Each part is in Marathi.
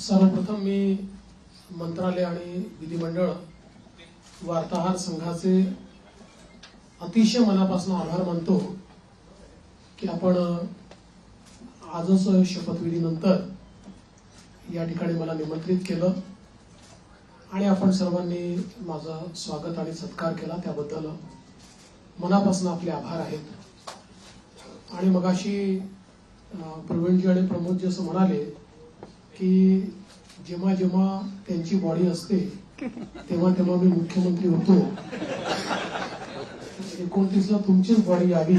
सर्वप्रथम मी मंत्रालय आणि विधिमंडळ वार्ताहर संघाचे अतिशय मनापासून आभार मानतो की आपण आजच शपथविधीनंतर या ठिकाणी मला निमंत्रित केलं आणि आपण सर्वांनी माझा स्वागत आणि सत्कार केला, त्याबद्दल मनापासून आपले आभार आहेत। आणि मगाशी प्रवीणजी आणि प्रमोदजी असं म्हणाले की जेव्हा जेव्हा त्यांची बॉडी असते तेव्हा तेव्हा मी मुख्यमंत्री होतो, 29ला तुमचीच बॉडी यावी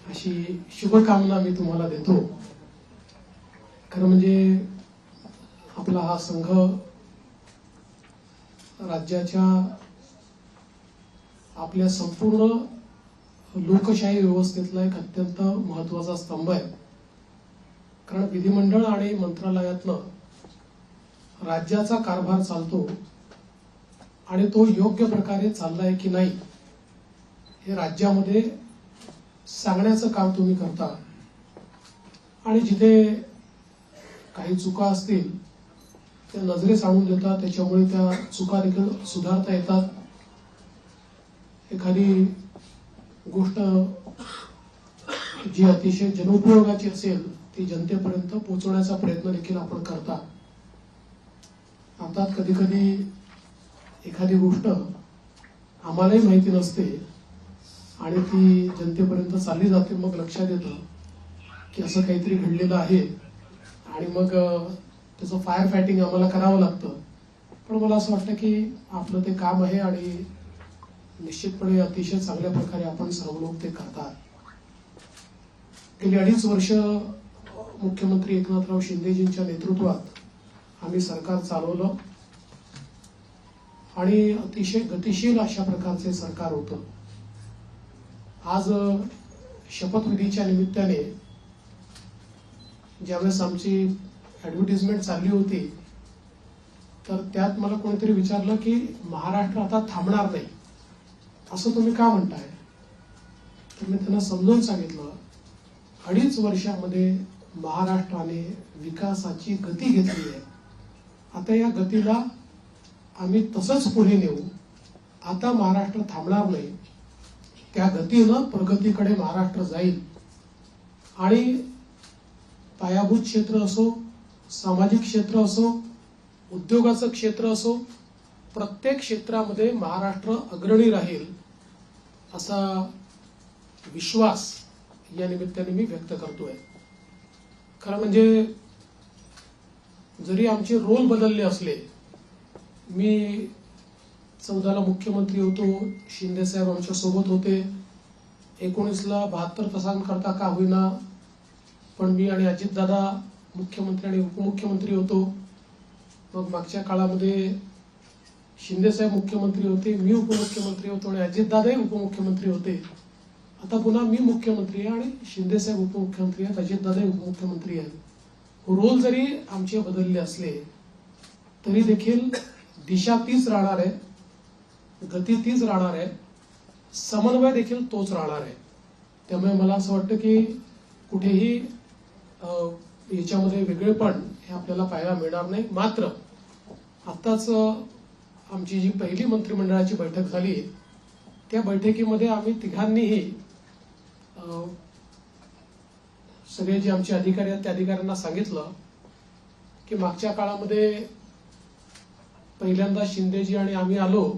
अशी शुभकामना मी तुम्हाला देतो। खरं म्हणजे आपला हा संघ राज्याच्या आपल्या संपूर्ण लोकशाही व्यवस्थेतला एक अत्यंत महत्त्वाचा स्तंभ आहे। कारण विधिमंडळ आणि मंत्रालयातनं राज्याचा कारभार चालतो आणि तो योग्य प्रकारे चाललाय की नाही हे राज्यामध्ये सांगण्याचं काम तुम्ही करता। आणि जिथे काही चुका असतील त्या नजरेस आणून देतात, त्याच्यामुळे त्या चुका देखील सुधारता येतात। एखादी गोष्ट जी अतिशय जनोपयोगाची असेल ती जनतेपर्यंत पोहोचवण्याचा प्रयत्न देखील आपण करता। आता कधी कधी एखादी गोष्ट आम्हालाही माहिती नसते आणि ती जनतेपर्यंत चालली जाते, मग लक्षात येतं की असं काहीतरी घडलेलं आहे आणि मग त्याचं फायर फायटिंग आम्हाला करावं लागतं। पण मला असं वाटतं की आपलं ते काम आहे आणि निश्चितपणे अतिशय चांगल्या प्रकारे आपण सर्व लोक ते करतात। गेली 2.5 वर्ष मुख्यमंत्री एकनाथराव शिंदेजींच्या नेतृत्वात आम्ही सरकार चालवलं आणि अतिशय गतिशील अशा प्रकारचे सरकार होतं। आज शपथविधीच्या निमित्ताने ज्यावेळेस आमची ऍडव्हर्टाइजमेंट चालली होती तर त्यात मला कोणीतरी विचारलं की महाराष्ट्र आता थांबणार नाही असं तुम्ही का म्हणताय? तर मी त्यांना समजावून सांगितलं, 2.5 वर्षामध्ये महाराष्ट्राने विकासाची गती घेतली आहे। आता या गतीला आम्ही तसंच पुढे नेऊ। आता महाराष्ट्र थांबणार नाही, त्या गतीनं प्रगतीकडे महाराष्ट्र जाईल। आणि पायाभूत क्षेत्र असो, सामाजिक क्षेत्र असो, उद्योगाचं क्षेत्र असो, प्रत्येक क्षेत्रामध्ये महाराष्ट्र अग्रणी राहील असा विश्वास या निमित्ताने मी व्यक्त करतोय। खरं म्हणजे जरी आमचे रोल बदलले असले, मी 14ला मुख्यमंत्री होतो, शिंदे साहेब आमच्या सोबत होते, 19ला 72 तासांकरता का होईना पण मी आणि अजितदादा मुख्यमंत्री आणि उपमुख्यमंत्री होतो। मग मागच्या काळामध्ये शिंदे साहेब मुख्यमंत्री होते, मी उपमुख्यमंत्री होतो आणि अजितदादाही उपमुख्यमंत्री होते। आता पुन्हा मी मुख्यमंत्री आहे आणि शिंदे साहेब उपमुख्यमंत्री आहेत, अजितदादाही उपमुख्यमंत्री आहेत। रोल जरी आमचे बदलले असले तरी देखील दिशा तीच राहणार आहे, गती तीच राहणार आहे, समन्वय देखील तोच राहणार आहे। त्यामुळे मला असं वाटतं की कुठेही याच्यामध्ये वेगळेपण हे आपल्याला पाहायला मिळणार नाही। मात्र आताच आमची जी पहिली मंत्रिमंडळाची बैठक झाली त्या बैठकीमध्ये आम्ही तिघांनीही सगळे जे आमचे अधिकारी आहेत त्या अधिकाऱ्यांना सांगितलं की मागच्या काळामध्ये पहिल्यांदा शिंदेजी आणि आम्ही आलो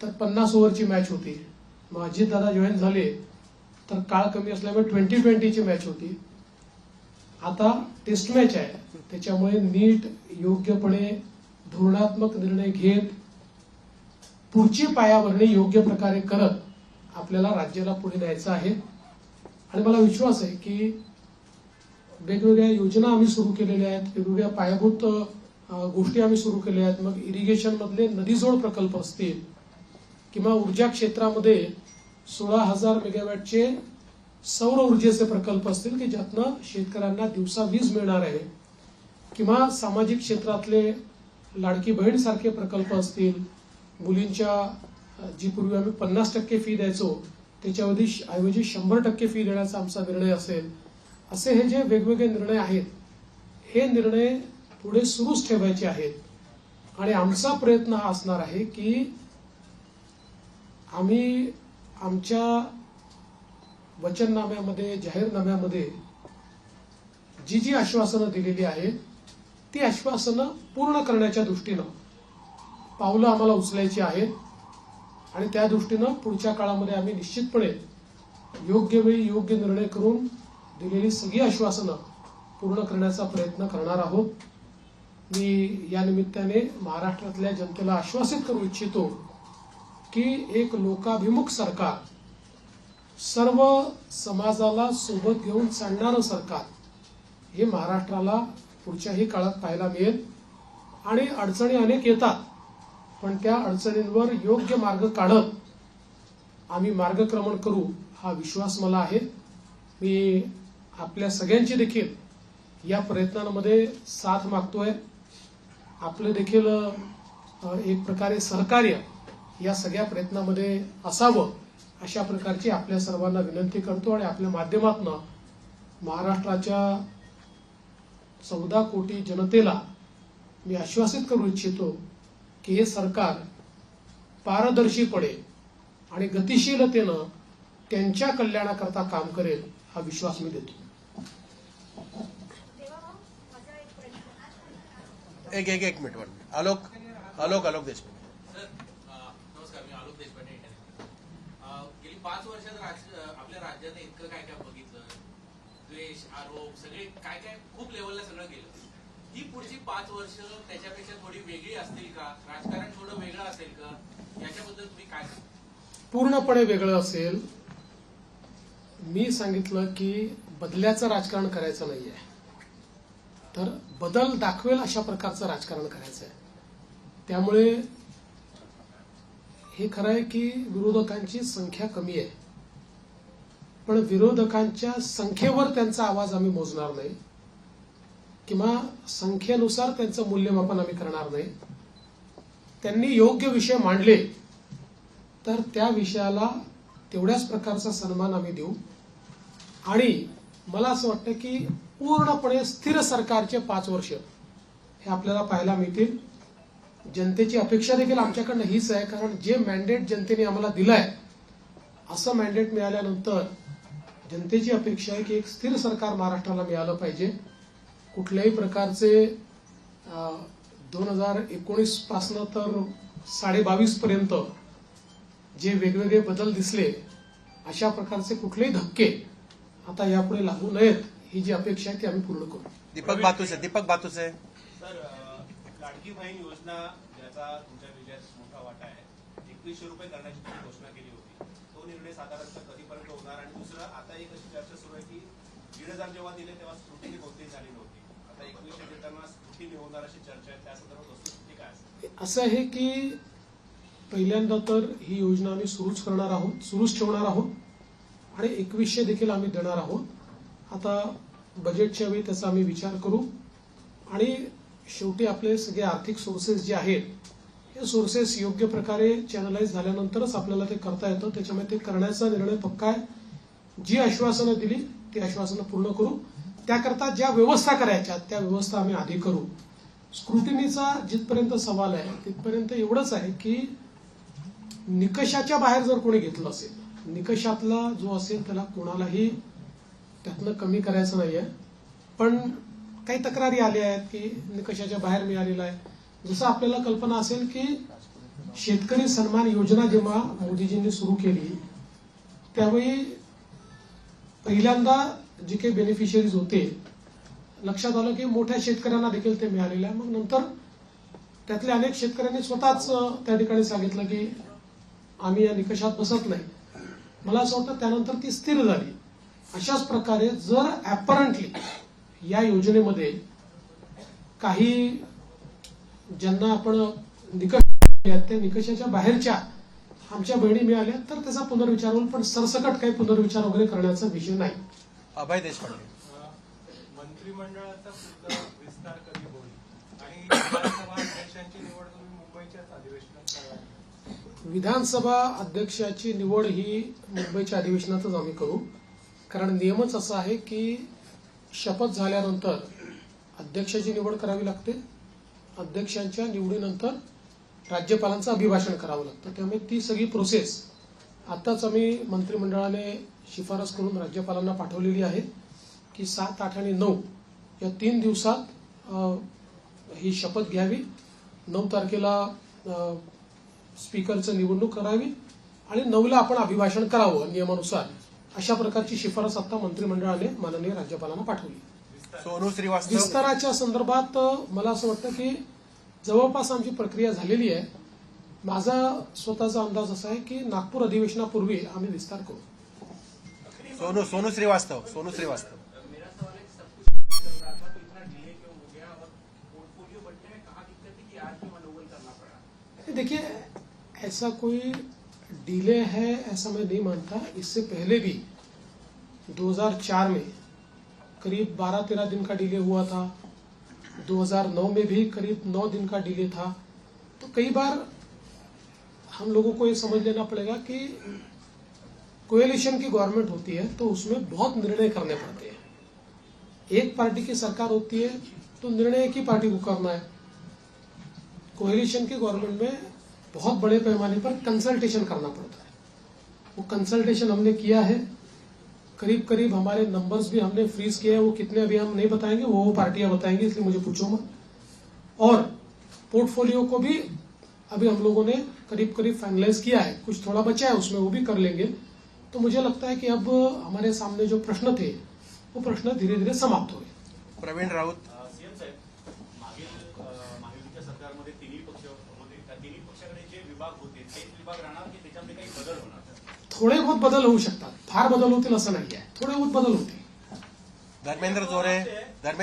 तर 50 ओव्हरची मॅच होती, मग अजितदादा जॉईन झाले तर काळ कमी असल्यामुळे 20-20ची मॅच होती। आता टेस्ट मॅच आहे, त्याच्यामुळे नीट योग्यपणे धोरणात्मक निर्णय घेत पुढची पायाभरणी योग्य प्रकारे करत आपल्याला राज्याला पुढे न्यायचं आहे। आणि मला विश्वास आहे की वेगवेगळ्या योजना आम्ही सुरू केलेल्या आहेत, वेगवेगळ्या पायाभूत गोष्टी आम्ही सुरू केल्या आहेत। मग इरिगेशन मधले नदीजोड प्रकल्प असतील किंवा ऊर्जा क्षेत्रामध्ये 16,000 मेगावॅटचे सौर ऊर्जेचे प्रकल्प असतील की ज्यातनं शेतकऱ्यांना दिवसा वीज मिळणार आहे, किंवा सामाजिक क्षेत्रातले लाडकी बहीण सारखे प्रकल्प असतील, मुलींच्या जी पूर्वी आम्ही 50% फी द्यायचो त्याच्याऐवजी 100% फी देण्याचा आमचा निर्णय असेल, असे हे जे वेगवेगळे निर्णय आहेत, हे निर्णय पुढे सुरूच ठेवायचे आहेत आणि आमचा प्रयत्न हा असणार आहे की आम्ही आमच्या वचननाम्यामध्ये, जाहीरनाम्यामध्ये जी जी आश्वासनं दिलेली आहेत ती आश्वासनं पूर्ण करण्याच्या दृष्टीनं पावलं आम्हाला उचलायची आहेत आणि त्या दृष्टीनं पुढच्या काळामध्ये आम्ही निश्चितपणे योग्य वेळी योग्य निर्णय करून दिलेली सगळी आश्वासनं पूर्ण करण्याचा प्रयत्न करणार आहोत. मी या निमित्ताने महाराष्ट्रातल्या जनतेला आश्वासित करू इच्छितो की एक लोकाभिमुख सरकार, सर्व समाजाला सोबत घेऊन चालणारं सरकार हे महाराष्ट्राला पुढच्याही काळात पाहायला मिळेल. आणि अडचणी अनेक येतात, पण त्या अडचणींवर योग्य मार्ग काढत आम्ही मार्गक्रमण करू हा विश्वास मला आहे. मी आपल्या सगळ्यांची देखील या प्रयत्नांमध्ये साथ मागतोय. आपलं देखील एक प्रकारे सहकार्य या सगळ्या प्रयत्नामध्ये असावं अशा प्रकारची आपल्या सर्वांना विनंती करतो आणि आपल्या माध्यमातून महाराष्ट्राच्या 14 कोटी जनतेला मी आश्वासित करू इच्छितो की हे सरकार पारदर्शीपणे आणि गतिशीलतेनं त्यांच्या कल्याणाकरता काम करेल हा विश्वास मी देतो. एक मिनिट आलोक देशमुख. नमस्कार, मी आलोक देशपांडे. गेली 5 वर्षात आपल्या राज्याने इतकं काय काय बघितलं, द्वेष, आरोप, सगळे काय काय खूप लेवलला सगळं गेलं. ही पुढची 5 वर्ष त्याच्यापेक्षा थोडी वेगळी असतील का? राजकारण थोडं वेगळं असेल का? याच्याबद्दल तुम्ही काय सांगा? पूर्णपणे वेगळं असेल. मी सांगितलं की बदल्याचं राजकारण करायचं नाहीये, तर बदल दाखवेल अशा प्रकारचं राजकारण करायचं आहे. त्यामुळे हे खरं आहे की विरोधकांची संख्या कमी आहे, पण विरोधकांच्या संख्येवर त्यांचा आवाज आम्ही मोजणार नाही किंवा संख्येनुसार त्यांचं मूल्यमापन आम्ही करणार नाही. त्यांनी योग्य विषय मांडले तर त्या विषयाला तेवढ्याच प्रकारचा सन्मान आम्ही देऊ. आणि मला असं वाटतं की पूर्णपणे स्थिर सरकारचे 5 वर्ष हे आपल्याला पाहायला मिळतील. जनतेची अपेक्षा देखील आमच्याकडनं हीच आहे, कारण जे मॅन्डेट जनतेने आम्हाला दिलंय असं मॅन्डेट मिळाल्यानंतर जनतेची अपेक्षा आहे की एक स्थिर सरकार महाराष्ट्राला मिळालं पाहिजे. कुठल्याही प्रकारचे 2019 पासनं तर 22.5 पर्यंत जे वेगवेगळे बदल दिसले अशा प्रकारचे कुठलेही धक्के आता यापुढे लागू नयेत ही जी अपेक्षा आहे ती आम्ही पूर्ण करू. दीपक बातुसे. सर, लाडकी बहीण योजना ज्याचा तुमच्या विजयात मोठा वाटा आहे, 2100 रुपये करण्याची तुम्ही घोषणा केली होती. तो निर्णय साधारणतः कधीपर्यंत होणार? आणि दुसरं, आता एक अशी चर्चा सुरू आहे की 1,500 जेव्हा दिले तेव्हा स्क्रुटिनी कोणतीही झाली नव्हती. आता 2100 देताना स्क्रुटिनी होणार अशी चर्चा आहे. त्या संदर्भात वस्तुस्थिती काय असेल? असं आहे की पहिल्यांदा तर ही योजना आम्ही सुरूच ठेवणार आहोत आणि 2100 देखील आम्ही देणार आहोत. आता बजेटच्या वेळी त्याचा आम्ही विचार करू आणि शेवटी आपले सगळे आर्थिक सोर्सेस जे आहेत हे सोर्सेस योग्य प्रकारे चॅनलाइज झाल्यानंतरच आपल्याला ते करता येतं. त्याच्यामुळे ते करण्याचा निर्णय पक्का आहे. जी आश्वासनं दिली ती आश्वासनं पूर्ण करू. त्याकरता ज्या व्यवस्था करायच्या त्या व्यवस्था आम्ही आधी करू. स्क्रुटिनीचा जिथपर्यंत सवाल आहे तिथपर्यंत एवढंच आहे की निकषाच्या बाहेर जर कोणी घेतलं असेल, निकषातला जो असेल त्याला कोणालाही त्यातनं कमी करायचं नाहीये. पण काही तक्रारी आल्या आहेत की निकषाच्या बाहेर मिळालेला आहे. जसं आपल्याला कल्पना असेल की शेतकरी सन्मान योजना जेव्हा मोदीजींनी सुरू केली त्यावेळी पहिल्यांदा जे काही बेनिफिशियरीज होते लक्षात आलं की मोठ्या शेतकऱ्यांना देखील ते मिळालेलं आहे. मग नंतर त्यातल्या अनेक शेतकऱ्यांनी स्वतःच त्या ठिकाणी सांगितलं की आम्ही या निकषात बसत नाही. मला असं वाटतं त्यानंतर ती स्थिर झाली. अशाच प्रकारे जर ॲपरंटली या योजनेमध्ये काही ज्यांना आपण निकष त्या निकषाच्या बाहेरच्या आमच्या बहिणी मिळाल्या तर त्याचा पुनर्विचार होईल, पण सरसकट काही पुनर्विचार वगैरे करण्याचा विषय नाही. अभय देशपांडे. मंत्रिमंडळाचा विस्तार कधी होईल आणि विधानसभा अध्यक्षांची निवड तुम्ही मुंबईच्याच अधिवेशनात करा? विधानसभा अध्यक्षाची निवड ही मुंबईच्या अधिवेशनातच आम्ही करू, कारण नियमच असा आहे की शपथ झाल्यानंतर अध्यक्षाची निवड करावी लागते. अध्यक्षांच्या निवडीनंतर राज्यपालांचं अभिभाषण करावं लागतं. त्यामुळे ती सगळी प्रोसेस आताच आम्ही मंत्रिमंडळाने शिफारस करून राज्यपालांना पाठवलेली आहे की 7, 8 आणि 9 या 3 दिवसात ही शपथ घ्यावी. 9 तारखेला स्पीकरचं निवडणूक करावी आणि 9ला आपण अभिभाषण करावं नियमानुसार. अशा प्रकारची शिफारस आता मंत्रिमंडळाने माननीय राज्यपालांना पाठवली. सोनू श्रीवास्तव. विस्ताराच्या संदर्भात मला असं वाटतं की जवळपास आमची प्रक्रिया झालेली आहे. माझा स्वतःचा अंदाज असा आहे की नागपूर अधिवेशनापूर्वी आम्ही विस्तार करू. सोनू श्रीवास्तव. मेरा सवाल है, सब कुछ चल रहा था तो इतना डिले क्यों हो गया और पोर्टफोलियो बनने में कहाँ दिक्कत थी कि आज भी मनोबल करना पड़ा? देखिए, ऐसा कोई डिले है ऐसा मैं नहीं मानता. इससे पहले भी 2004 में करीब 12-13 दिन का डिले हुआ था. 2009 में भी करीब 9 दिन का डिले था. तो कई बार हम लोगों को ये समझ लेना पड़ेगा कि कोएलिशन की गवर्नमेंट होती है तो उसमें बहुत निर्णय करने पड़ते हैं. एक पार्टी की सरकार होती है तो निर्णय एक ही पार्टी को करना है. कोएलिशन की गवर्नमेंट में बहुत बड़े पैमाने पर कंसल्टेशन करना पड़ता है. वो कंसल्टेशन हमने किया है. करीब करीब हमारे नंबर्स भी हमने फ्रीज किए हैं. वो कितने अभी हम नहीं बताएंगे, वो पार्टियां बताएंगी, इसलिए मुझे पूछो मत. और पोर्टफोलियो को भी अभी हम लोगों ने करीब करीब फाइनलाइज किया है. कुछ थोड़ा बचा है उसमें, वो भी कर लेंगे. तो मुझे लगता है कि अब हमारे सामने जो प्रश्न थे वो प्रश्न धीरे धीरे समाप्त हो गए. प्रवीण राऊत. सीएम साहेब, मागील महायुतीच्या सरकारमध्ये तिन्ही पक्षाकडे जे विभाग होते तेच विभाग राहणार की त्याच्यामध्ये काही बदल होणार? थोडे बहुत बदल होऊ शकतात. फार बदल होतील असं नाही आहे. थोडे बहुत बदल होतील. धर्मेंद्र जोरे. 1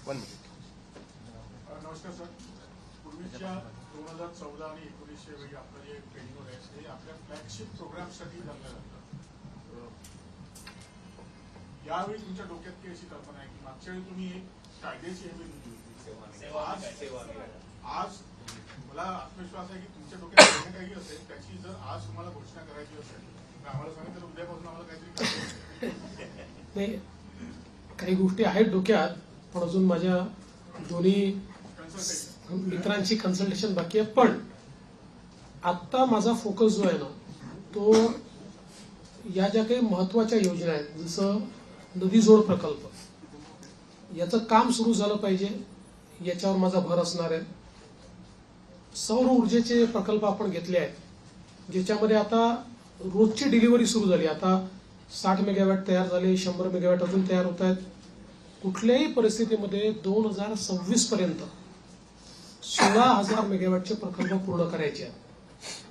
मिनिट. नमस्कार सर. पूर्वीच्या 2014 आणि 1900 वेळी आपलं जे ट्रेनिंग आहे ते आपल्या फ्लॅगशिप प्रोग्रामसाठी जमलं जातं. यावेळी तुमच्या डोक्यात काही अशी कल्पना आहे की मागच्या वेळी तुम्ही एक कायद्याची हमी दिली होती. आज मला आत्मविश्वास आहे की तुमच्या डोक्यात काही असेल त्याची जर आज तुम्हाला घोषणा करायची असेल तर आम्हाला सांगितलं तर उद्यापासून आम्हाला काहीतरी नाही, काही गोष्टी आहेत डोक्यात, पण अजून माझ्या दोन्ही मित्रांची कन्सल्टेशन बाकी आहे. पण आता माझा फोकस जो आहे ना तो या ज्या काही महत्वाच्या योजना आहेत, जसं नदीजोड प्रकल्प, याचं काम सुरू झालं पाहिजे याच्यावर माझा भर असणार आहे. सौर ऊर्जेचे प्रकल्प आपण घेतले आहेत ज्याच्यामध्ये आता रोजची डिलिव्हरी सुरू झाली. आता 60 मेगावॅट तयार झाले, 100 मेगावॅट अजून तयार होत आहेत. कुठल्याही परिस्थितीमध्ये 2026 पर्यंत 16,000 मेगावॅटचे प्रकल्प पूर्ण करायचे आहेत.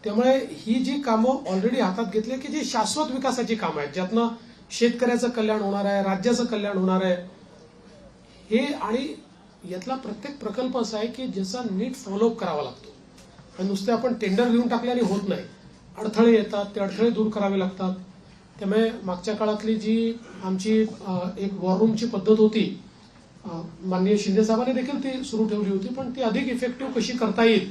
त्यामुळे ही जी कामं ऑलरेडी हातात घेतली की जी शाश्वत विकासाची कामं आहेत, ज्यातनं शेतकऱ्याचं कल्याण होणार आहे, राज्याचं कल्याण होणार आहे, हे आणि यातला प्रत्येक प्रकल्प असा आहे की ज्याचा नीट फॉलोअप करावा लागतो. आणि नुसते आपण टेंडर घेऊन टाकल्याने होत नाही. अडथळे येतात, ते अडथळे दूर करावे लागतात. त्यामुळे मागच्या काळातली जी आमची एक वॉररूमची पद्धत होती, माननीय शिंदे साहेबांनी देखील ती सुरू ठेवली होती, पण ती अधिक इफेक्टिव्ह कशी करता येईल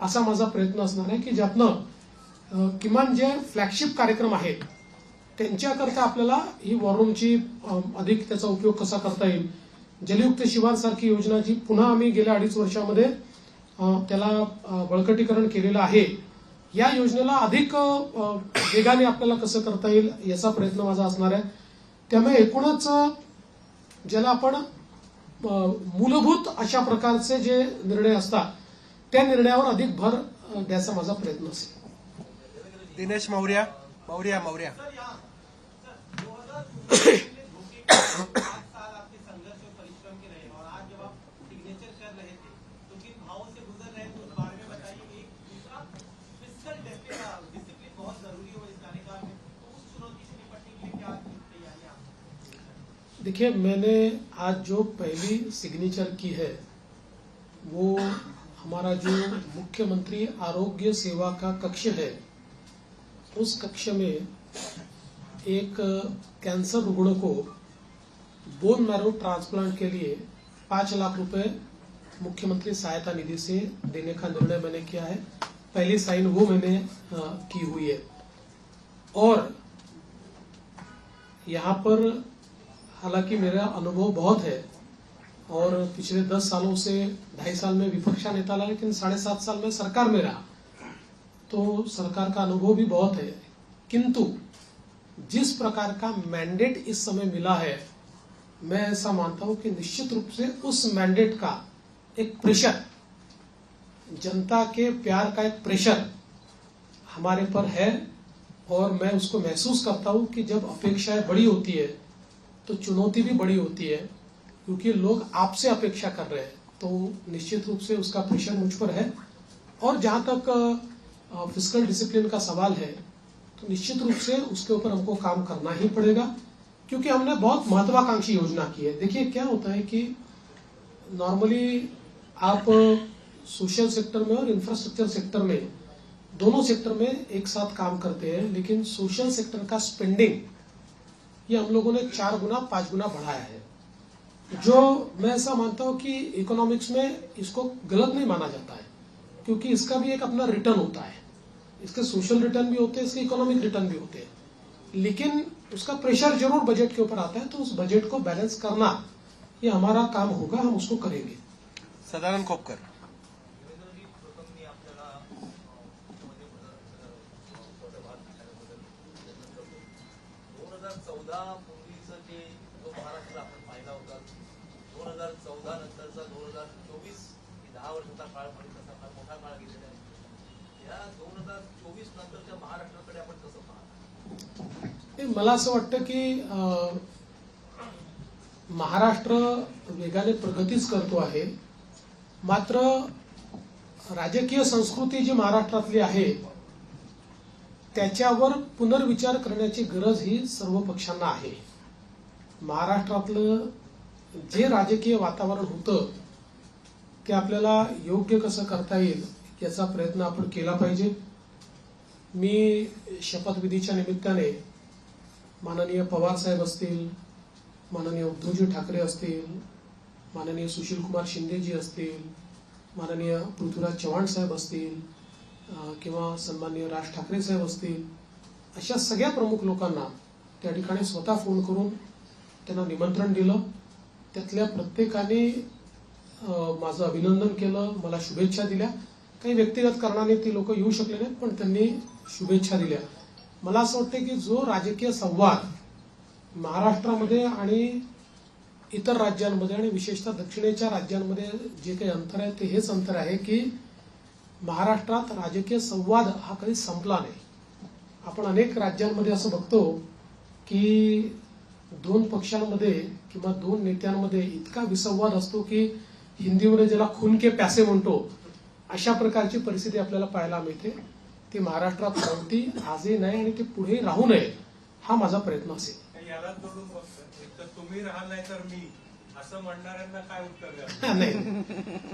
असा माझा प्रयत्न असणार आहे की ज्यातनं किमान जे फ्लॅगशिप कार्यक्रम आहेत त्यांच्याकरता आपल्याला ही वॉररूमची अधिक त्याचा उपयोग कसा करता येईल. जलयुक्त शिवार सारखी योजना जी पुन्हा आम्ही गेल्या 2.5 वर्षामध्ये त्याला बळकटीकरण केलेलं आहे, या योजनेला अधिक वेगाने आपल्याला कसं करता येईल याचा प्रयत्न माझा असणार आहे. त्यामुळे एकूणच ज्याला आपण मूलभूत अशा प्रकारचे जे निर्णय असतात त्या निर्णयावर अधिक भर द्यायचा माझा प्रयत्न असेल. दिनेश मौर्या. देखिए, मैंने आज जो पहली सिग्नेचर की है वो हमारा जो मुख्यमंत्री आरोग्य सेवा का कक्ष है, उस कक्ष में एक कैंसर रुग्ण को बोन मैरो ट्रांसप्लांट के लिए 5 लाख रुपए मुख्यमंत्री सहायता निधि से देने का निर्णय मैंने किया है. पहली साइन वो मैंने की हुई है. और यहाँ पर हालांकि मेरा अनुभव बहुत है और पिछले 10 सालों से 2.5 साल में विपक्ष नेता रहा, लेकिन 7.5 साल में सरकार में रहा, तो सरकार का अनुभव भी बहुत है। किंतु जिस प्रकार का मैंडेट इस समय मिला है, मैं ऐसा मानता हूं कि निश्चित रूप से उस मैंडेट का एक प्रेशर, जनता के प्यार का एक प्रेशर हमारे पर है और मैं उसको महसूस करता हूं कि जब अपेक्षाएं बड़ी होती है तो चुनौती भी बड़ी होती है, क्योंकि लोग आपसे अपेक्षा कर रहे हैं, तो निश्चित रूप से उसका प्रेशर मुझ पर है। और जहां तक फिस्कल डिसिप्लिन का सवाल है, तो निश्चित रूप से उसके ऊपर हमको काम करना ही पड़ेगा, क्योंकि हमने बहुत महत्वाकांक्षी योजना की है। देखिए क्या होता है कि नॉर्मली आप सोशल सेक्टर में और इंफ्रास्ट्रक्चर सेक्टर में, दोनों सेक्टर में एक साथ काम करते हैं, लेकिन सोशल सेक्टर का स्पेंडिंग ये हम लोगों ने 4 गुना 5 गुना बढ़ाया है, जो मैं ऐसा मानता हूं कि इकोनॉमिक्स में इसको गलत नहीं माना जाता है, क्योंकि इसका भी एक अपना रिटर्न होता है। इसके सोशल रिटर्न भी होते हैं, इसके इकोनॉमिक रिटर्न भी होते हैं, लेकिन उसका प्रेशर जरूर बजट के ऊपर आता है। तो उस बजट को बैलेंस करना ये हमारा काम होगा, हम उसको करेंगे। सदानंद खोपकर. देवेंद्रजी, प्रथम मी आपल्याला मुख्यमंत्री पदभार मिळाल्याबद्दल अभिनंदन करतो. 2014 पूर्वीचं जे जो महाराष्ट्र आपण पाहिला होता, 2014 नंतरचा 2024 ही 10 वर्षाचा काळ म्हणजे तसा फार मोठा काळ गेलेला आहे. या 2024 नंतरच्या महाराष्ट्राकडे आपण कसं पाहता? मला असं वाटतं की महाराष्ट्र वेगाने प्रगतीच करतो आहे, मात्र राजकीय संस्कृती जी महाराष्ट्रातली आहे त्याच्यावर पुनर्विचार करण्याची गरज ही सर्व पक्षांना आहे. महाराष्ट्रातलं जे राजकीय वातावरण होतं ते आपल्याला योग्य कसं करता येईल याचा प्रयत्न आपण केला पाहिजे. मी शपथविधीच्या निमित्ताने माननीय पवार साहेब असतील, माननीय उद्धवजी ठाकरे असतील, माननीय सुशीलकुमार शिंदेजी असतील, माननीय पृथ्वीराज चव्हाण साहेब असतील किंवा सन्माननीय राज ठाकरे साहेब असतील, अशा सगळ्या प्रमुख लोकांना त्या ठिकाणी स्वतः फोन करून त्यांना निमंत्रण दिलं. त्यातल्या प्रत्येकाने माझं अभिनंदन केलं, मला शुभेच्छा दिल्या. काही व्यक्तिगत कारणाने ती लोक येऊ शकले नाहीत, पण त्यांनी शुभेच्छा दिल्या. मला असं वाटतं की जो राजकीय संवाद महाराष्ट्रामध्ये आणि इतर राज्यांमध्ये आणि विशेषतः दक्षिणेच्या राज्यांमध्ये जे काही अंतर आहे ते हेच अंतर आहे की महाराष्ट्रात राजकीय संवाद हा कधी संपला नाही. आपण अनेक राज्यांमध्ये असं बघतो की 2 पक्षांमध्ये किंवा 2 नेत्यांमध्ये इतका विसंवाद असतो की हिंदीमध्ये ज्याला खून के प्यासे म्हणतो, अशा प्रकारची परिस्थिती आपल्याला पाहायला मिळते. ती महाराष्ट्रात नव्हती, आजही नाही आणि ती पुढे राहू नये हा माझा प्रयत्न असेल. याला जोडून बघतो, एक तर तुम्ही राहाल नाही तर मी, असं म्हणणाऱ्यांना काय उत्तर द्या? नाही,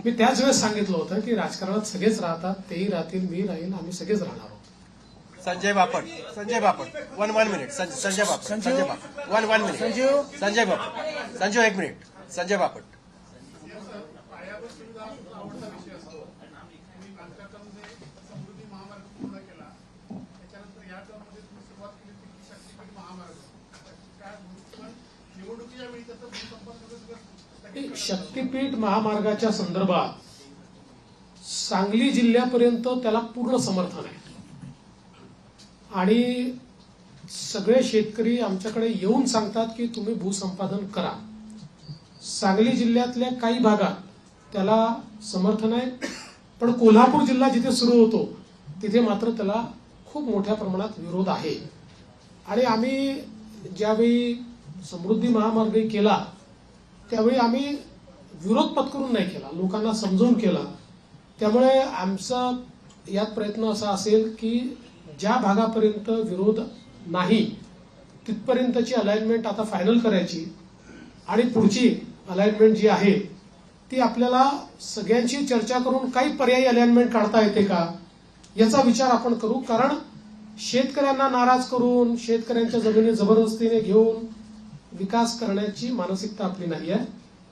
मी त्याच वेळेस सांगितलं होतं की राजकारणात सगळेच राहतात, तेही राहतील, मी राहील, आम्ही सगळेच राहणार आहोत. Sanjay Bapat. One minute. Sanjay Bapat. One minute. Sanjay Bapat. Sanjay 1 minute. Sanjay Bapat. पायाभूत सुविधा आवडता विषय असतो. तुम्ही मागच्या टर्ममध्ये समृद्धी महामार्ग पूर्ण केला, त्याच्यानंतर या टर्ममध्ये तुम्ही सुरुवात केली ती शक्तीपीठ महामार्ग. काय पण निवडणुकीच्या वेळी त्याचं भूसंपादन सगळं शक्तीपीठ महामार्गाच्या संदर्भात सांगली जिल्ह्यापर्यंत त्याला पूर्ण समर्थन आहे आणि सगळे शेतकरी आमच्याकडे येऊन सांगतात की तुम्ही भूसंपादन करा. सांगली जिल्ह्यातल्या काही भागात त्याला समर्थन आहे, पण कोल्हापूर जिल्हा जिथे सुरू होतो तिथे मात्र त्याला खूप मोठ्या प्रमाणात विरोध आहे. आणि आम्ही ज्यावेळी समृद्धी महामार्ग केला त्यावेळी आम्ही विरोध पत्करून नाही केला, लोकांना समजावून केला. त्यामुळे आमचा यात प्रयत्न असा असेल की ज्या भागापर्यंत विरोध नाही तिथपर्यंतची अलाइनमेंट आता फायनल करायची आणि पुढची अलाइनमेंट जी आहे ती आपल्याला सगळ्यांची चर्चा करून काही पर्यायी अलाइनमेंट काढता येते का याचा विचार आपण करू. कारण शेतकऱ्यांना नाराज करून शेतकऱ्यांच्या जमिनी जबरदस्तीने घेऊन विकास करण्याची मानसिकता आपली नाही आहे.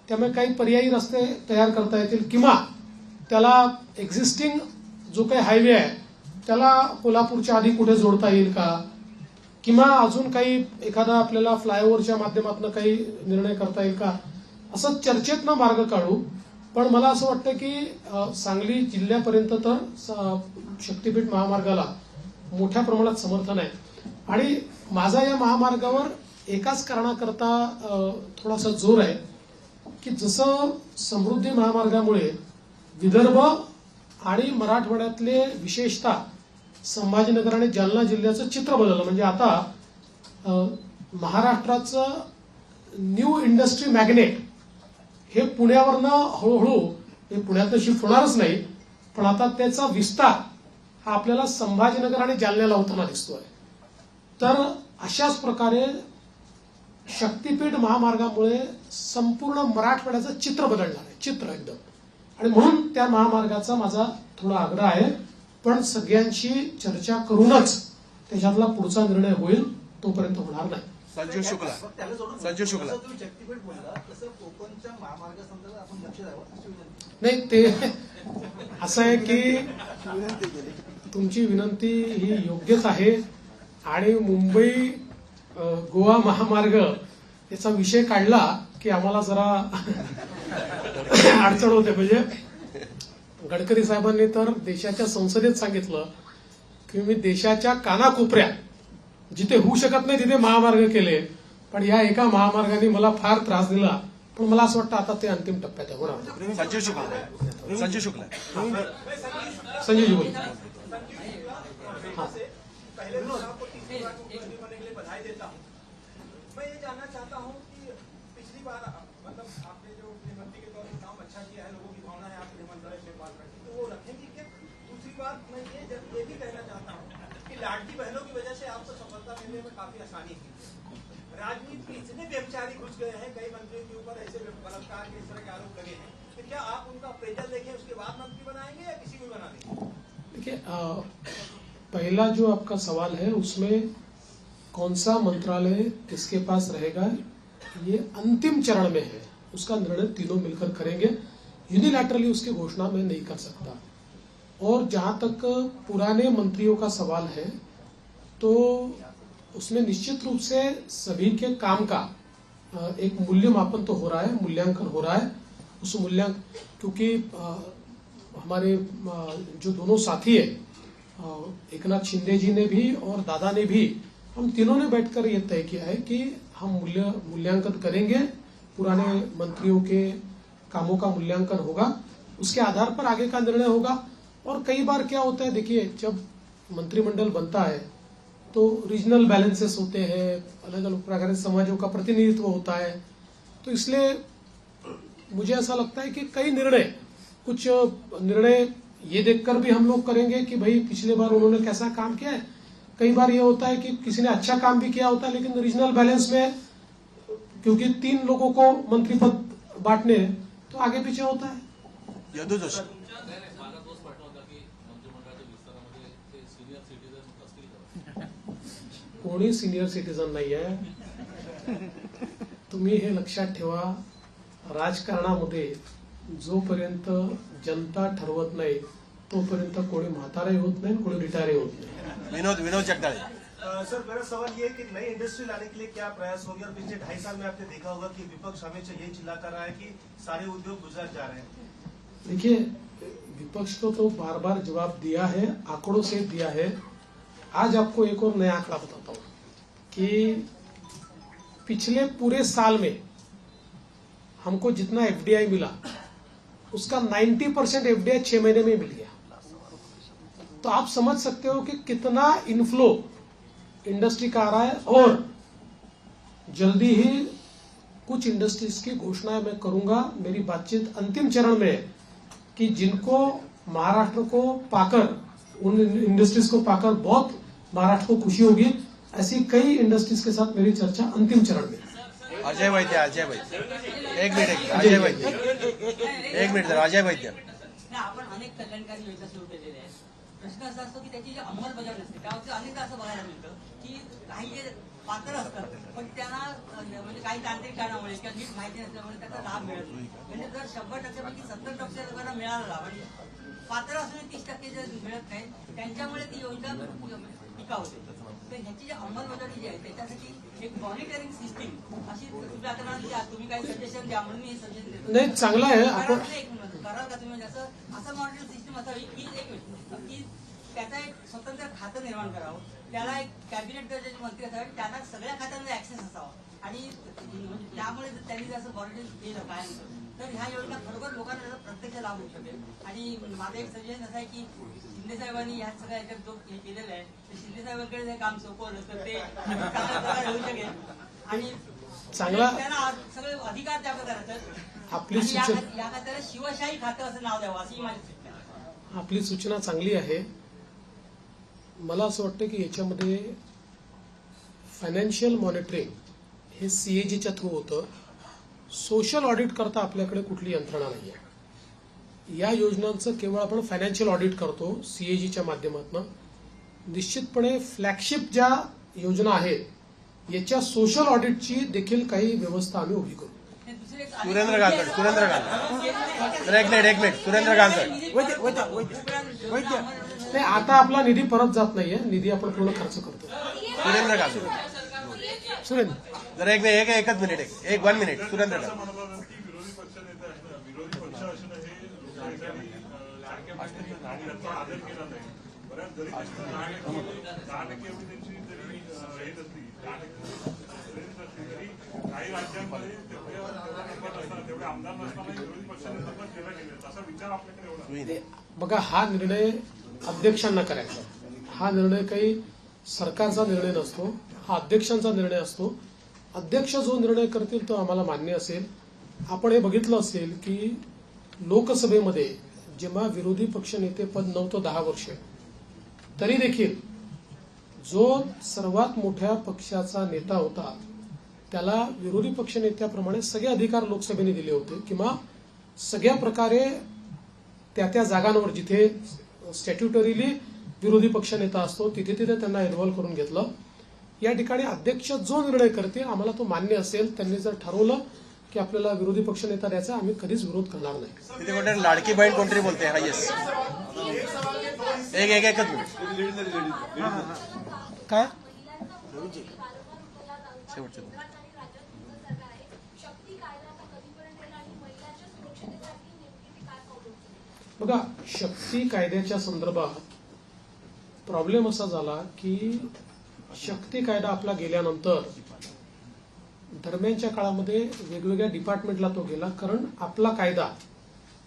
त्यामुळे काही पर्यायी रस्ते तयार करता येतील किंवा त्याला एक्झिस्टिंग जो काही हायवे आहे त्याला कोल्हापूरच्या आधी कुठे जोडता येईल का, किंवा अजून काही एखादा आपल्याला फ्लायओव्हरच्या माध्यमातून काही निर्णय करता येईल का, असं चर्चेतनं मार्ग काढू. पण मला असं वाटतं की सांगली जिल्ह्यापर्यंत तर शक्तीपीठ महामार्गाला मोठ्या प्रमाणात समर्थन आहे. आणि माझा या महामार्गावर एकाच कारणाकरता थोडासा जोर आहे की जसं समृद्धी महामार्गामुळे विदर्भ आणि मराठवाड्यातले विशेषतः संभाजीनगर आणि जालना जिल्ह्याचं चित्र बदललं. म्हणजे आता महाराष्ट्राचं न्यू इंडस्ट्री मॅग्नेट हे पुण्यावरनं हळूहळू हे पुण्यातनं शिफ्ट होणारच नाही, पण आता त्याचा विस्तार हा आपल्याला संभाजीनगर आणि जालन्याला होताना दिसतोय. तर अशाच प्रकारे शक्तीपीठ महामार्गामुळे संपूर्ण मराठवाड्याचं चित्र बदलणार आहे, चित्र एकदम. आणि म्हणून त्या महामार्गाचा माझा थोडा आग्रह आहे. पण सगळ्यांशी चर्चा करूनच त्याच्यातला पुढचा निर्णय होईल, तोपर्यंत होणार नाही. संजू शुक्ला. संजू शुक्ला. तुम्ही शक्तीपीठ बोलला तसं कोकणच्या महामार्गासंदर्भात आपण लक्ष द्यावं अशी विनंती. नाही, ते असं आहे की तुमची विनंती ही योग्यच आहे. आणि मुंबई गोवा महामार्ग याचा विषय काढला की आम्हाला जरा अडचण होते. म्हणजे गडकरी साहेबांनी तर देशाच्या संसदेत सांगितलं की मी देशाच्या कानाकोपऱ्यात जिथे होऊ शकत नाही तिथे महामार्ग केले, पण या एका महामार्गाने मला फार त्रास दिला. पण मला असं वाटतं आता ते अंतिम टप्प्यात आहे. होणार. संजू शुक्ला. संजू शुक्ला. संजय जी बोल. पहले तो आपको तीसरी बार मुख्यमंत्री बनने के लिए बधाई देता हूँ. मैं ये जानना चाहता हूँ कि पिछली बार मतलब आपने जो गृहमंत्री के तौर पर काम अच्छा किया है, लोगों की भावना है आप गृहमंत्रालय से बात करते तो वो रखेंगे क्या? दूसरी बात मैं ये भी कहना चाहता हूँ कि लाडली बहनों की वजह से आपको सफलता मिलने में काफी आसानी हुई. राजनीति में इतने व्यभिचारी घुस गए हैं, कई मंत्रियों के ऊपर ऐसे बलात्कार के इस तरह के आरोप लगे हैं, तो क्या आप उनका अप्रेजल देखें उसके बाद मंत्री बनाएंगे या किसी को भी बना देंगे? देखिए, पहला जो आपका सवाल है उसमें कौन सा मंत्रालय किसके पास रहेगा ये अंतिम चरण में है. उसका निर्णय तीनों मिलकर करेंगे. यूनिलैटरली उसकी घोषणा मैं नहीं कर सकता. और जहां तक पुराने मंत्रियों का सवाल है तो उसमें निश्चित रूप से सभी के काम का एक मूल्यमापन तो हो रहा है, मूल्यांकन हो रहा है. उस मूल्यांकन क्योंकि हमारे जो दोनों साथी है एकनाथ शिंदे जी ने भी और दादा ने भी, हम तीनों ने बैठकर ये तय किया है कि हम मूल्यांकन करेंगे. पुराने मंत्रियों के कामों का मूल्यांकन होगा, उसके आधार पर आगे का निर्णय होगा. और कई बार क्या होता है, देखिए जब मंत्रिमंडल बनता है तो रीजनल बैलेंसेस होते हैं, अलग अलग प्रकार के समाजों का प्रतिनिधित्व होता है. तो इसलिए मुझे ऐसा लगता है कि कुछ निर्णय ये देखकर भी हम लोग करेंगे कि भाई पिछले बार उन्होंने कैसा काम किया है. कई बार ये होता है कि किसी ने अच्छा काम भी किया होता है लेकिन रीजनल बैलेंस में क्योंकि 3 लोगों को मंत्री पद बांटने हैं तो आगे पीछे होता है. यदू जोशी. मला तोच प्रश्न होता की मंत्रिमंडळाच्या विस्तारामध्ये ते सिनियर सिटीजन असतील का? कोणी सिनियर सिटीजन नाही आहे. तुम्ही हे लक्षात ठेवा, राजकारणामध्ये जोपर्यंत जनता ठरवत नाही तोपर्यंत कोणी म्हातारे होत नाही, कोणी रिटायर होत नाही. विनोद जगदाळे. सर, मेरा सवाल ये है कि नई इंडस्ट्री लाने के लिए क्या प्रयास होंगे? और पिछले 2.5 साल में आपने देखा होगा कि विपक्ष हमेशा यही चिल्लाता रहा है कि सारे उद्योग गुजरात जा रहे हैं. देखिए, विपक्ष को तो बार बार जवाब दिया है, आंकड़ों से दिया है. आज आपको एक और नया आंकड़ा बताता हूँ कि पिछले पूरे साल में हमको जितना एफडीआई मिला उसका 90% एफडीआई 6 महीने में मिल गया. तो आप समझ सकते हो कि कितना इनफ्लो इंडस्ट्री का आ रहा है. और जल्दी ही कुछ इंडस्ट्रीज की घोषणा मैं करूंगा. मेरी बातचीत अंतिम चरण में है कि जिनको महाराष्ट्र को पाकर, उन इंडस्ट्रीज को पाकर बहुत महाराष्ट्र को खुशी होगी, ऐसी कई इंडस्ट्रीज के साथ मेरी चर्चा अंतिम चरण में. अजय वैद्य. एक मिनिट. अजय वैद्य. एक मिनिट. अजय वैद्य. आपण अनेक कल्याणकारी योजना सुरू केलेल्या आहेत. प्रश्न असा असतो की त्याची जी अंमलबजावणी असते त्यावरती अनेकदा असं बघायला मिळतं की काही जे पात्र असतात पण त्यांना म्हणजे काही तांत्रिक कारणामुळे किंवा नीट माहिती नसल्यामुळे त्याचा लाभ मिळत नाही. म्हणजे जर 100% पैकी 70% लोकांना मिळाला आणि पात्र असून 30% जे मिळत नाही त्यांच्यामुळे ती योजना टिकाऊ होते. तर ह्याची जी अंमलबजावणी जी आहे त्याच्यासाठी एक मॉनिटरिंग सिस्टीम अशी तुम्ही आता म्हणाल तुम्ही काही सजेशन द्या म्हणून मी सजेशन देतो. नाही, चांगलं आहे. आपण कराल का तुम्ही म्हणजे असं मॉनिटरिंग सिस्टीम असावी की एक मिनिट की त्याचा एक स्वतंत्र खातं निर्माण करावं, त्याला एक कॅबिनेट दर्जाचे मंत्री असावे, त्यांना सगळ्या खात्यांना ऍक्सेस असावा आणि त्यामुळे जर त्यांनी जर असं मॉनिटरिंग केलं काय तर ह्या योजना खरोखर लोकांना त्याचा प्रत्यक्ष लाभ होऊ शकेल. आणि माझं एक सजेशन असं आहे की शिंदे साहेबांनी ह्या सगळ्या याच्यात जो हे केलेलं आहे ते शिंदे साहेबांकडे जर काम सोपवलं तर ते चांगल्या प्रकारे होऊ शकेल आणि चांगला त्यांना सगळे अधिकार द्यावं करायचं. आपली आणि सूचना या खात्याला शिवशाही खातं असं नाव द्यावं अशी माझी सूचना आहे. आपली सूचना चांगली आहे. मला असं वाटतं की याच्यामध्ये फायनान्शियल मॉनिटरिंग हे सीएजीच्या थ्रू होतं. सोशल ऑडिट करता आपल्याकडे कुठली यंत्रणा नाही आहे. या योजनांचं केवळ आपण फायनान्शियल ऑडिट करतो सीएजीच्या माध्यमातून. निश्चितपणे फ्लॅगशिप ज्या योजना आहेत याच्या सोशल ऑडिटची देखील काही व्यवस्था आम्ही उभी करू. सुरेंद्र गांजड. नाही, आता आपला निधी परत जात नाहीये, निधी आपण पूर्ण खर्च करतो. सुरेंद्र गांजड. सुरेंद्र जरा एकच मिनिट एक 1 मिनिट. सुरेंद्र गांजड. विरोधी पक्ष नेते विरोधी पक्ष असणं हे लाडक्या बहिणीचा आदर केला नाही. बऱ्याच दलित 10% एवढी त्यांची जरी हे नसली 10% तरी काही राज्यांमध्ये तेवढे आमदार नसताना विरोधी पक्षाने पण केला गेले असा विचार आपल्याकडे एवढा. बघा, हा निर्णय अध्यक्षांना करायचा. हा निर्णय काही सरकारचा निर्णय नसतो, हा अध्यक्षांचा निर्णय असतो. अध्यक्ष जो निर्णय करतील तो आम्हाला मान्य असेल. आपण हे बघितलं असेल की लोकसभेमध्ये जेव्हा विरोधी पक्षनेते पद नव्हतं 10 वर्ष, तरी देखील जो सर्वात मोठ्या पक्षाचा नेता होता त्याला विरोधी पक्षनेत्याप्रमाणे सगळे अधिकार लोकसभेने दिले होते किंवा सगळ्या प्रकारे त्या जागांवर जिथे स्टॅट्युटरीली विरोधी पक्षनेता असतो तिथे त्यांना इन्व्हॉल्व्ह करून घेतलं. या ठिकाणी अध्यक्ष जो निर्णय करतील आम्हाला तो मान्य असेल. त्यांनी जर ठरवलं की आपल्याला विरोधी पक्षनेता द्यायचा, आम्ही कधीच विरोध करणार नाही. तिथे कुठे लाडकी बहीण कोणतरी बोलते. हा येस एकच मिनिट. काय शेवटचं बघा, शक्ती कायद्याच्या संदर्भात प्रॉब्लेम असा झाला की शक्ती कायदा आपला गेल्यानंतर दरम्यानच्या काळामध्ये वेगवेगळ्या डिपार्टमेंटला तो गेला, कारण आपला कायदा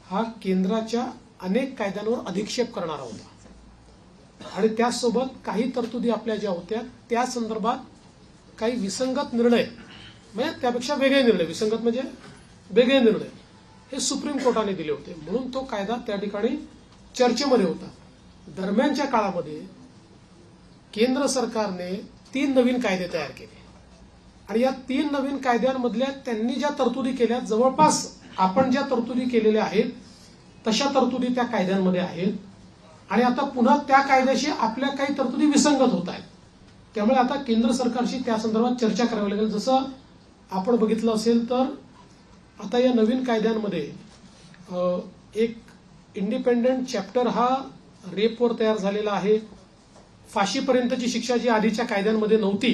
हा केंद्राच्या अनेक कायद्यांवर अधिक्षेप करणारा होता आणि त्यासोबत काही तरतुदी आपल्या ज्या होत्या त्या संदर्भात काही विसंगत निर्णय, म्हणजे त्यापेक्षा वेगळे निर्णय, विसंगत म्हणजे वेगळे निर्णय हे सुप्रीम कोर्टाने दिले होते. म्हणून तो कायदा त्या ठिकाणी चर्चेमध्ये होता. दरम्यानच्या काळामध्ये केंद्र सरकारने 3 नवीन कायदे तयार केले आणि या 3 नवीन कायद्यांमधल्या त्यांनी ज्या तरतुदी केल्या जवळपास आपण ज्या तरतुदी केलेल्या आहेत तशा तरतुदी त्या कायद्यांमध्ये आहेत आणि आता पुन्हा त्या कायद्याशी आपल्या काही तरतुदी विसंगत होत आहेत. त्यामुळे आता केंद्र सरकारशी त्या संदर्भात चर्चा करावी लागेल. जसं आपण बघितलं असेल तर आता या नवीन कायद्यांमध्ये एक इंडिपेंडंट चॅप्टर हा रेपवर तयार झालेला आहे. फाशीपर्यंतची शिक्षा जी आधीच्या कायद्यांमध्ये नव्हती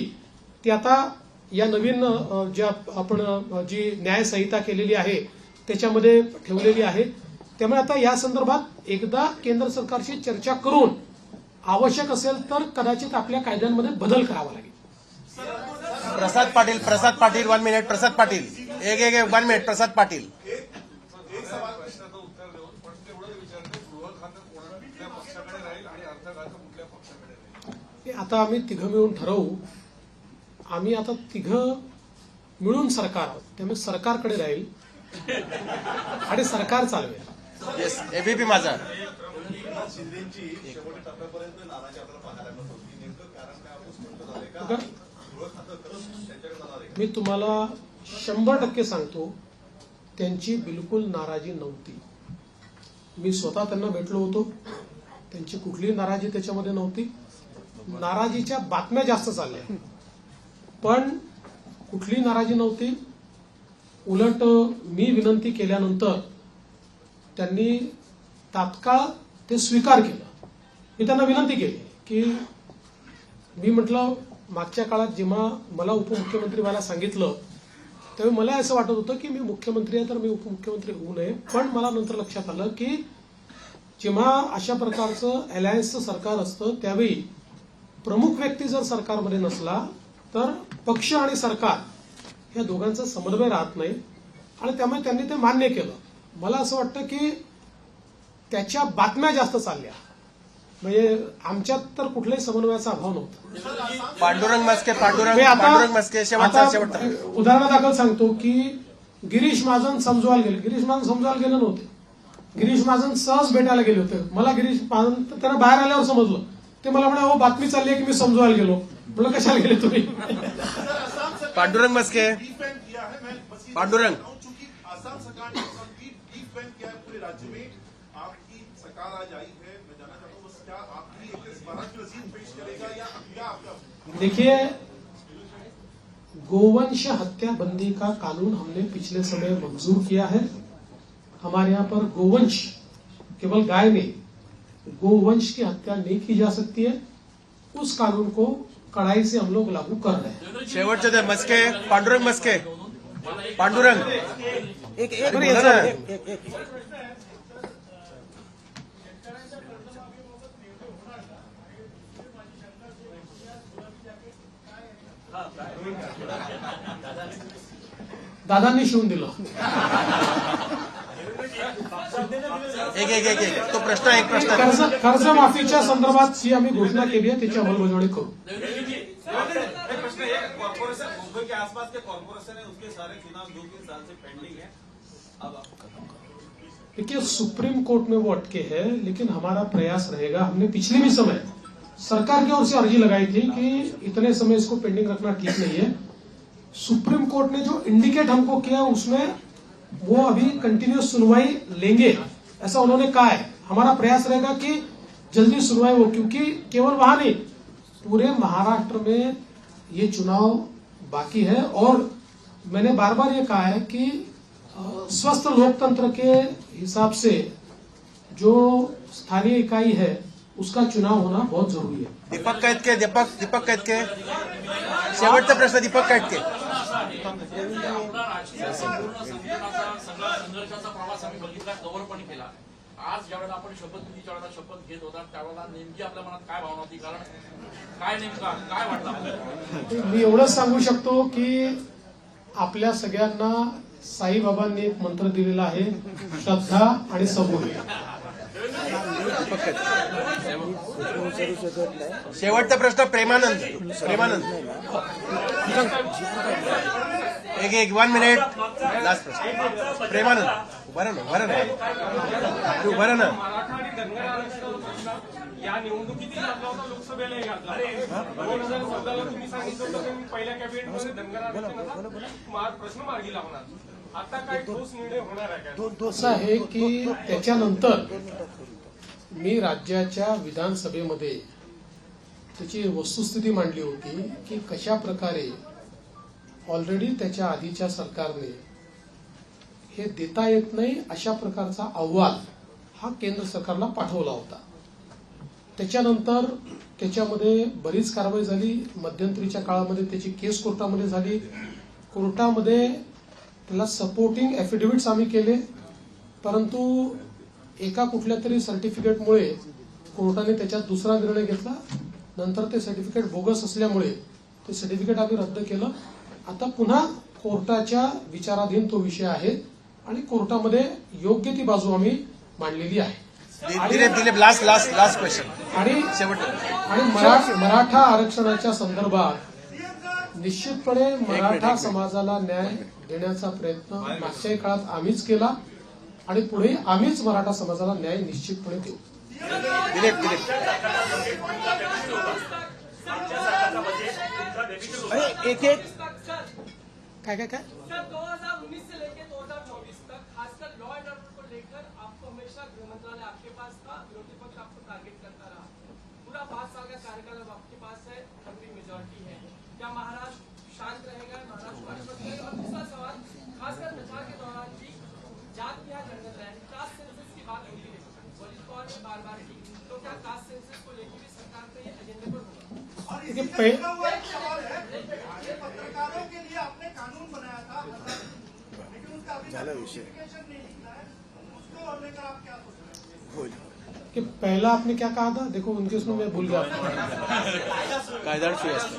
ती आता या नवीन ज्या आपण जी न्यायसंहिता केलेली आहे त्याच्यामध्ये ठेवलेली आहे. त्यामुळे आता या संदर्भात एकदा केंद्र सरकारशी चर्चा करून आवश्यक असेल तर कदाचित आपल्या कायद्यांमध्ये बदल करावा लागेल. प्रसाद पाटील 1 मिनिट. प्रसाद पाटील एक 1 मिनिट. प्रसाद पाटील. एक सवाल प्रश्नाचं उत्तर देऊन पण तेवढं विचारते गृह खातं कुठल्या पक्षाकडे राहील आणि अर्थ खातं कुठल्या पक्षाकडे राहील. आता आम्ही तिघं मिळून ठरवू. आम्ही आता तिघं मिळून सरकार आहोत, त्यामुळे सरकारकडे राहील आणि सरकार चालवेल. येस एबीपी माझा. शिंदेची शेवटच्या टप्प्यापर्यंत नाराजी आपल्याला पाहायला मिळत होती. नेमकं कारण काय आपण स्पष्ट झालंय का? गृह खातं खरंच त्यांच्याकडे जाणार आहे? मी तुम्हाला 100% सांगतो, त्यांची बिलकुल नाराजी नव्हती. मी स्वतः त्यांना भेटलो होतो. त्यांची कुठलीही नाराजी त्याच्यामध्ये नव्हती. नाराजीच्या बातम्या जास्त चालल्या पण कुठलीही नाराजी नव्हती. उलट मी विनंती केल्यानंतर त्यांनी तात्काळ ते स्वीकार केलं. मी त्यांना विनंती केली की मी म्हटलं मागच्या काळात जेव्हा मला उपमुख्यमंत्री व्हायला सांगितलं त्यावेळी मला असं वाटत होतं की मी मुख्यमंत्री आहे तर मी उपमुख्यमंत्री होऊ नये. पण मला नंतर लक्षात आलं की जेव्हा अशा प्रकारचं अलायन्सचं सरकार असतं त्यावेळी प्रमुख व्यक्ती जर सरकारमध्ये नसला तर पक्ष आणि सरकार या दोघांचा समन्वय राहत नाही आणि त्यामुळे त्यांनी ते मान्य केलं. मला असं वाटतं की त्याच्या बातम्या जास्त चालल्या, म्हणजे आमच्यात तर कुठल्याही समन्वयाचा अभाव नव्हता. पांडुरंग मस्के मी पांडुरंग मस्के शेवटचा आता उदाहरणादाखल सांगतो की गिरीश महाजन समजवायला गेले. गिरीश महाजन समजवायला गेले नव्हते, गिरीश महाजन सहज भेटायला गेले होते. मला गिरीश महाजन त्यांना बाहेर आल्यावर समजलं. ते मला म्हणे हो बातमी चालली आहे की मी समजवायला गेलो. म्हटलं कशाला गेले तुम्ही. पांडुरंग मस्के पांडुरंग चूंकि आसाम सरकार ने डीप बैंक किया है पूरे राज्य में, आपकी सरकार आज आई है, मैं जानना चाहता हूँ बस क्या आपकी एक 12 की रसीद पेश करेगा या क्या आपका? देखिए, गोवंश हत्या बंदी का कानून हमने पिछले समय मंजूर किया है. हमारे यहाँ पर गोवंश केवल गाय नहीं, गोवंश की हत्या नहीं की जा सकती है. उस कानून को कड़ाई से हम लोग लागू कर रहे हैं. शेवटचे ते मस्के पांडुरंग मस्के पांडुरंग एक बोला ना. दादांनी शिवून दिलं. एक तो प्रश्न एक प्रश्न कर्जमाफीच्या संदर्भात जी आम्ही घोषणा केली आहे त्याची अंमलबजावणी करू. प्रश्न है कॉर्पोरेशन मुंबई के आसपास के कॉर्पोरेशन है उसके सारे चुनाव 2-3 साल से पेंडिंग है. अब देखिए, सुप्रीम कोर्ट में वो अटके हैं, लेकिन हमारा प्रयास रहेगा. हमने पिछले भी समय सरकार की ओर से अर्जी लगाई थी कि इतने समय इसको पेंडिंग रखना ठीक नहीं है. सुप्रीम कोर्ट ने जो इंडिकेट हमको किया उसमें वो अभी कंटिन्यूस सुनवाई लेंगे ऐसा उन्होंने कहा है. हमारा प्रयास रहेगा कि जल्दी सुनवाई हो, क्योंकि केवल वहां नहीं पूरे महाराष्ट्र में ये चुनाव बाकी है. और मैंने बार बार ये कहा है कि स्वस्थ लोकतंत्र के हिसाब से जो स्थानीय इकाई है उसका चुनाव होना बहुत जरूरी है. दीपक कैतके शेवटचा प्रश्न दीपक कैतके. आपला राजकीय संपूर्ण सगळा संघर्षाचा प्रवास आम्ही बघितला, कव्हर केला. आज ज्यावेळेला आपण शपथविधीच्या वेळेला शपथ घेत होता त्यावेळेला नेमकी आपल्या मनात काय भावना होती, कारण काय नेमका काय वाटलं आपल्याला? मी एवढंच सांगू शकतो की आपल्या सगळ्यांना साईबाबांनी एक मंत्र दिलेला आहे, श्रद्धा आणि सबुरी. शेवटचा प्रश्न प्रेमानंद एक 1 मिनिट लास्ट प्रश्न. प्रेमानंद बरं ना मराठा आणि धनगर आरक्षण या निवडणुकीतील आपला होता लोकसभेला घातला. 2014ला तुम्ही सांगितलं होतं की पहिल्या कॅबिनेटमध्ये धनगर आरक्षणाचा प्रश्न मार्गी लावणार. आता काय ठोस निर्णय होणार आहे का? असं आहे की त्याच्यानंतर मी राज्याच्या विधानसभेमध्ये त्याची वस्तुस्थिती मांडली होती की कशा प्रकारे ऑलरेडी त्याच्या आधीच्या सरकारने हे देता येत नाही अशा प्रकारचा अहवाल हा केंद्र सरकारला पाठवला होता. त्याच्यानंतर त्याच्यामध्ये बरीच कारवाई झाली. मध्यंतरीच्या काळामध्ये त्याची केस कोर्टामध्ये झाली. कोर्टामध्ये त्याला सपोर्टिंग ॲफिडेव्हिट्स आम्ही केले, परंतु एका कुठल्या तरी सर्टिफिकेटमुळे कोर्टाने त्याच्यात दुसरा निर्णय घेतला. नंतर ते सर्टिफिकेट बोगस असल्यामुळे ते सर्टिफिकेट आम्ही रद्द केलं. आता पुन्हा कोर्टाच्या विचाराधीन तो विषय आहे आणि कोर्टामध्ये योग्य ती बाजू आम्ही मांडलेली आहे. Dilip last question. आणि मराठा आरक्षणाच्या संदर्भात निश्चितपणे मराठा समाजाला न्याय देण्याचा प्रयत्न मागच्या काळात आम्हीच केला आणि पुढे आम्हीच मराठा समाजाला न्याय निश्चितपणे देऊ. काय 2019 से लेकर 2024 तक खासकर लॉ एंड ऑर्डर को लेकर आपको हमेशा गृह मंत्रालय आपके पास था, विरोधी पक्ष आपको टारगेट करता रहा. पूरा 5 साल का कार्यकाल अब आपके पास है, अपनी मेजोरिटी है. क्या महाराष्ट्र शांत रहेगा, महाराष्ट्र पार्टी करेगा? और दूसरा सवाल, खासकर प्रचार के दौरान भी जात के यहाँ झंझट रहे, कास्ट सेंसस की बात होती है, वजीर कौर ने बार-बार की, तो क्या कास्ट सेंसस को लेकर भी सरकार का ये एजेंडे पर होगा? पत्रकारों के लिए आपने कानून बनाया था, लेकिन उसका अभी झाला विषय नोटिफिकेशन नहीं निकला है, उसको लेकर आप क्या सोच रहे हैं? होईल. कि पहला आपने क्या कहा था, देखो उनके उसमें मैं भूल गया. कायदा सुरू असतो.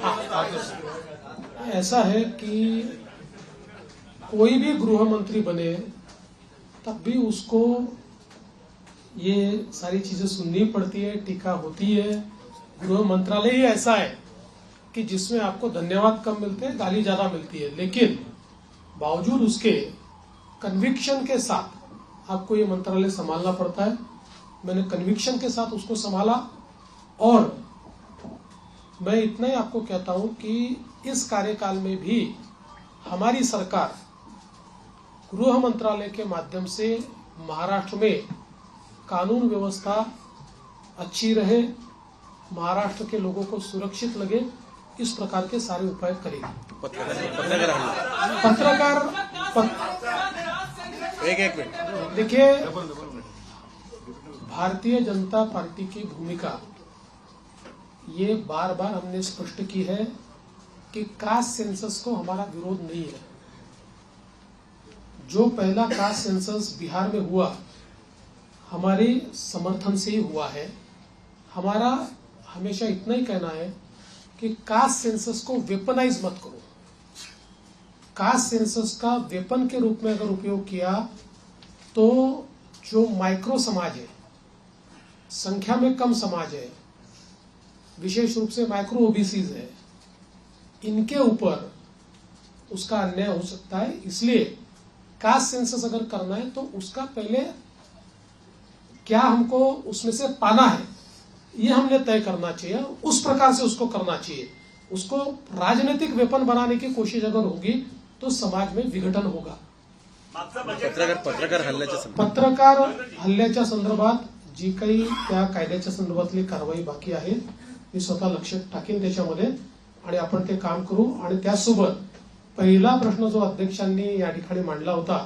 ऐसा है कि कोई भी गृह मंत्री बने तब भी उसको ये सारी चीजें सुननी पड़ती है, टीका होती है. गृह मंत्रालय ही ऐसा है कि जिसमें आपको धन्यवाद कम मिलते हैं, गाली ज्यादा मिलती है, लेकिन बावजूद उसके कन्विक्शन के साथ आपको ये मंत्रालय संभालना पड़ता है. मैंने कन्विक्शन के साथ उसको संभाला और मैं इतना ही आपको कहता हूं कि इस कार्यकाल में भी हमारी सरकार गृह मंत्रालय के माध्यम से महाराष्ट्र में कानून व्यवस्था अच्छी रहे, महाराष्ट्र के लोगों को सुरक्षित लगे, इस प्रकार के सारे उपाय करेगी. एक मिनट. देखिए, भारतीय जनता पार्टी की भूमिका ये बार बार हमने स्पष्ट की है कि कास्ट सेंसस को हमारा विरोध नहीं है. जो पहला कास्ट सेंसस बिहार में हुआ हमारे समर्थन से ही हुआ है. हमारा हमेशा इतना ही कहना है कि कास्ट सेंसस को वेपनाइज मत करो. कास्ट सेंसस का वेपन के रूप में अगर उपयोग किया तो जो माइक्रो समाज है, संख्या में कम समाज है, विशेष रूप से माइक्रो ओबीसीज है, इनके ऊपर उसका अन्याय हो सकता है. इसलिए कास्ट सेंसस अगर करना है तो उसका पहले क्या हमको उसमें से पाना है ये हमने तय करना चाहिए, उस प्रकार से उसको करना चाहिए. उसको राजनीतिक वेपन बनाने की कोशिश अगर होगी तो समाज में विघटन होगा. पत्रकार हल्ल्याच्या संदर्भात जी काही त्या कायद्याच्या संदर्भातली कारवाई बाकी आहे मी स्वतः लक्ष टाकीन त्याच्यामध्ये आणि आपण ते काम करू. आणि त्यासोबत पहिला प्रश्न जो अध्यक्षांनी या ठिकाणी मांडला होता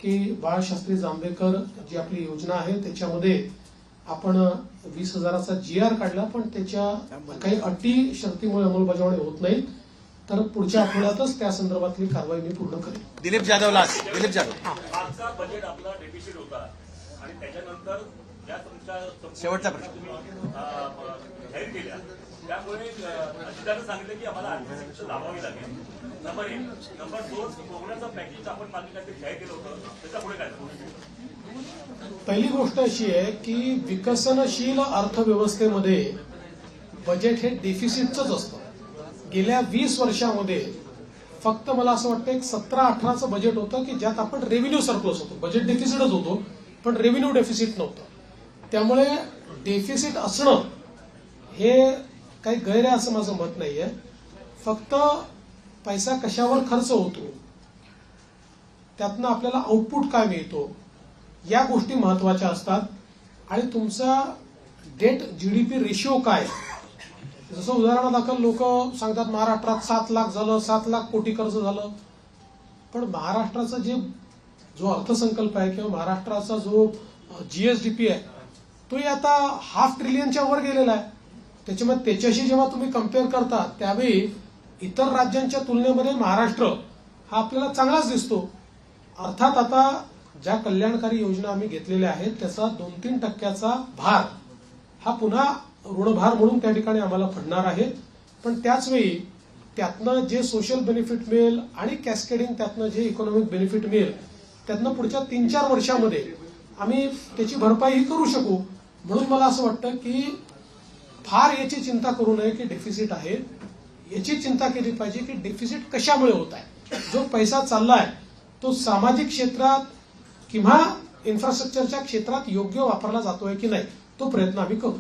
की बाळशास्त्री जांभेकर जी आपली योजना आहे त्याच्यामध्ये आपण 20,000चा GR काढला, पण त्याच्या काही अटी शर्तीमुळे अंमलबजावणी होत नाही. तर पुढच्या आठवड्यातच त्या संदर्भातली कारवाई मी पूर्ण करेन. दिलीप जाधव लास्ट. दिलीप जाधव मागचा बजेट आपला डेफिसिट होता आणि त्याच्यानंतर ज्या तुमच्या शेवटचा प्रश्न. तुम्ही जाहीर केल्या त्यामुळे अधिकाऱ्यांनी सांगितलं की आम्हाला आर्थिक शिक्षा लावावी लागेल. नंबर 1. नंबर 2, कोकणाचं पॅकेज आपण मागणी काहीतरी जाहीर केलं होतं, त्याच्या पुढे काय झालं? पहिली गोष्ट अशी आहे की विकसनशील अर्थव्यवस्थेमध्ये बजेट हे डेफिसिटच असतं. गेल्या 20 वर्षामध्ये फक्त मला असं वाटतं एक 17-18चं बजेट होतं की ज्यात आपण रेव्हेन्यू सरप्लस होतो. बजेट डेफिसिटच होतो पण रेव्हेन्यू डेफिसिट नव्हतं. त्यामुळे डेफिसिट असणं हे काही गैर आहे असं माझं मत नाहीये. फक्त पैसा कशावर खर्च होतो, त्यातनं आपल्याला आउटपुट काय मिळतो, या गोष्टी महत्वाच्या असतात. आणि तुमचा डेट GDP रेशिओ काय. जसं उदाहरणादाखल लोक सांगतात महाराष्ट्रात 7 लाख झालं, 7 लाख कोटी कर्ज झालं, पण महाराष्ट्राचा जो अर्थसंकल्प आहे किंवा महाराष्ट्राचा जो GSDP आहे तोही आता ½ ट्रिलियनच्या वर गेलेला आहे. त्याच्यामुळे त्याच्याशी जेव्हा तुम्ही कम्पेअर करता त्यावेळी इतर राज्यांच्या तुलनेमध्ये महाराष्ट्र हा आपल्याला चांगलाच दिसतो. अर्थात आता ज्या कल्याणकारी योजना आम्ही घेतलेल्या आहेत त्याचा 2-3% भार हा पुन्हा ऋणभार म्हणून त्या ठिकाणी आम्हाला पडणार आहे. पण त्याचवेळी त्यातनं जे सोशल बेनिफिट मिळेल आणि कॅस्केडिंग त्यातनं जे इकॉनॉमिक बेनिफिट मिळेल त्यातनं पुढच्या 3-4 वर्षामध्ये आम्ही त्याची भरपाई करू शकू. म्हणून मला असं वाटतं की फार याची चिंता करू नये की डेफिसिट आहे. याची चिंता केली पाहिजे की डेफिसिट कशामुळे होत आहे. जो पैसा चाललाय तो सामाजिक क्षेत्रात किंवा इन्फ्रास्ट्रक्चरच्या क्षेत्रात योग्य वापरला जातोय की नाही, तो प्रयत्न आम्ही करू.